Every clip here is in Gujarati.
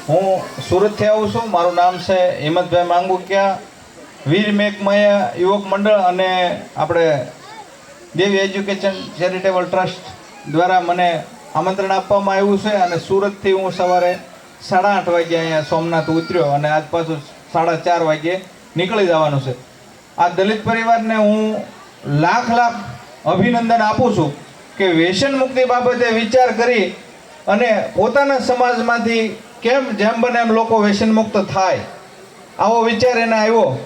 હું સુરતથી આવું છું. મારું નામ છે હિંમતભાઈ માંગુકિયા. વીર મેઘમય યુવક મંડળ અને આપણે દેવી એજ્યુકેશન ચેરિટેબલ ટ્રસ્ટ દ્વારા મને આમંત્રણ આપવામાં આવ્યું છે અને સુરતથી હું સવારે 8:30 વાગ્યે અહીંયા સોમનાથ ઉતર્યો અને આજ પાછું 4:30 વાગ્યે નીકળી જવાનું છે. આ દલિત પરિવારને હું લાખ અભિનંદન આપું છું કે વ્યસન મુક્તિ બાબતે વિચાર કરી અને પોતાના સમાજમાંથી કેમ જેમ બને એમ લોકો વ્યસન મુક્ત થાય આવો વિચાર એને આવ્યો.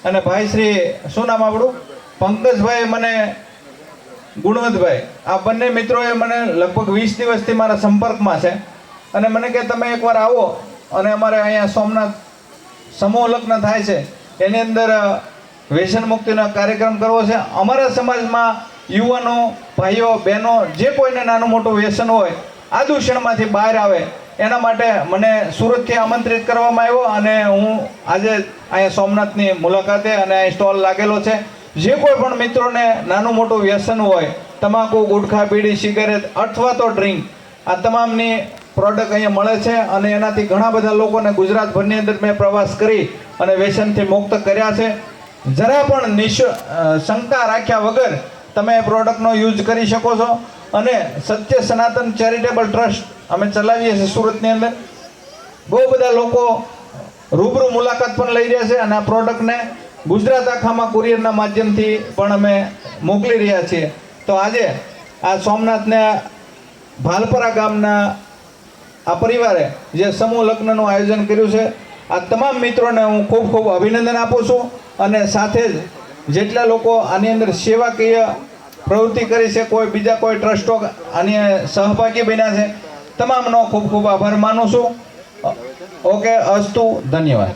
અને ભાઈ શ્રી શું નામ આપણું પંકજભાઈ મને ગુણવંતભાઈ આ બંને મિત્રોએ મને લગભગ 20 દિવસથી મારા સંપર્કમાં છે અને મને કે તમે એકવાર આવો અને અમારે અહીંયા સોમનાથ સમૂહ લગ્ન થાય છે એની અંદર વ્યસન મુક્તિનો કાર્યક્રમ કરવો છે. અમારા સમાજમાં યુવાનો ભાઈઓ બહેનો જે કોઈને નાનું મોટું વ્યસન હોય આ દૂષણમાંથી બહાર આવે એના માટે મને સુરતથી આમંત્રિત કરવામાં આવ્યો અને હું આજે અહીંયા સોમનાથની મુલાકાતે અને અહીં સ્ટોલ લાગેલો છે. જે કોઈ પણ મિત્રોને નાનું મોટું વ્યસન હોય તમાકુ ગુટખા બીડી સિગારેટ અથવા તો ડ્રિંક આ તમામની પ્રોડક્ટ અહીંયા મળે છે અને એનાથી ઘણા બધા લોકોને ગુજરાતભરની અંદર મેં પ્રવાસ કરી અને વ્યસનથી મુક્ત કર્યા છે. જરા પણ શંકા રાખ્યા વગર તમે એ પ્રોડક્ટનો યુઝ કરી શકો છો. અને સત્ય સનાતન ચેરિટેબલ ટ્રસ્ટ અમે ચલાવીએ છીએ સુરતની અંદર. બહુ બધા લોકો રૂબરૂ મુલાકાત પણ લઈ રહ્યા છે અને આ પ્રોડક્ટને ગુજરાત આખામાં કુરિયરના માધ્યમથી પણ અમે મોકલી રહ્યા છીએ. તો આજે આ સોમનાથને ભાલપરા ગામના આ પરિવારે જે સમૂહ લગ્નનું આયોજન કર્યું છે આ તમામ મિત્રોને હું ખૂબ ખૂબ અભિનંદન આપું છું. અને સાથે જ જેટલા લોકો આની અંદર સેવાકીય પ્રવૃત્તિ કરી છે કોઈ બીજા કોઈ ટ્રસ્ટો આની સહભાગી બન્યા છે તમામનો ખૂબ ખૂબ આભાર માનું છું. ઓકે અસ્તુ ધન્યવાદ.